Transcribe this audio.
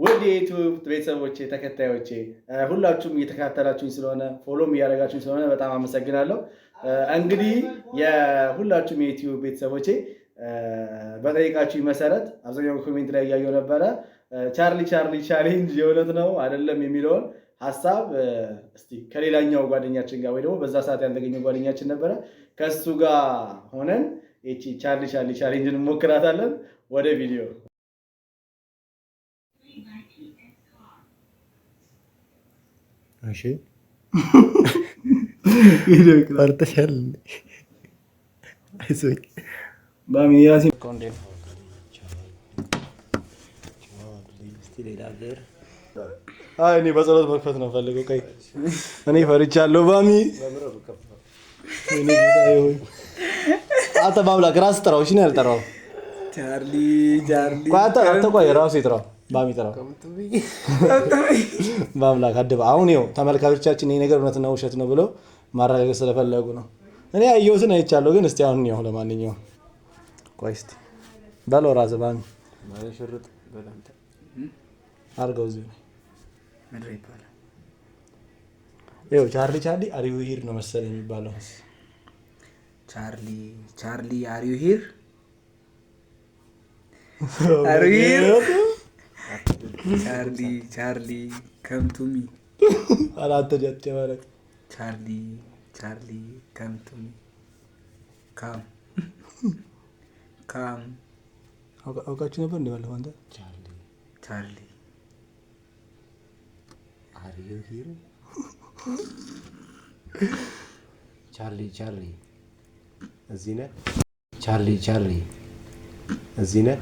ውድ የዩቲዩብ ቤተሰቦቼ ተከታዮቼ ሁላችሁም እየተከታተላችሁኝ ስለሆነ ፎሎም እያደረጋችሁኝ ስለሆነ በጣም አመሰግናለሁ። እንግዲህ የሁላችሁም የዩቲዩብ ቤተሰቦቼ በጠይቃችሁኝ መሰረት አብዛኛው ኮሜንት ላይ እያየሁ ነበረ። ቻርሊ ቻሌንጅ የእውነት ነው አይደለም የሚለውን ሀሳብ እስቲ ከሌላኛው ጓደኛችን ጋር ወይ ደግሞ በዛ ሰዓት ያልተገኘው ጓደኛችን ነበረ ከሱ ጋር ሆነን እቺ ቻርሊ ቻሌንጅን እንሞክራታለን። ወደ ቪዲዮ እሺ ፓርተሻል አይዞኝ ባሚያሲ ኮንዴን እኔ በጸሎት መክፈት ነው ፈልገው። ቀይ እኔ ፈርቻለሁ። ባሚ አንተ በአምላክ ራስ ጥራው። እሺ ነው ያልጠራው። ቻርሊ አንተ ቆይ ራሱ ይጥራው። ባሚ ጥራው። በአምላክ አድባ። አሁን ይኸው ተመልካቾቻችን ይሄ ነገር እውነትና ውሸት ነው ብለው ማረጋገጥ ስለፈለጉ ነው። እኔ አየሁትን አይቻለሁ፣ ግን እስቲ አሁን ነው ለማንኛውም ቆይ እስቲ በለው ራስህ ባሚ ሽርጥ በላንተ አድርገው እዚሁ ምድር ይባላል። ይኸው ቻርሊ አሪው ሂር ነው መሰለኝ የሚባለው። ቻርሊ አሪው ሂር ቻርሊ ከም ቱ ሚ አላተ ጀት ማለት ቻርሊ ከም ቱ ሚ ካም አውቃችሁ ነበር እንዴ? ባለፈው አንተ ቻርሊ አሪው ሂር ቻርሊ እዚህ ነህ? ቻርሊ እዚህ ነህ?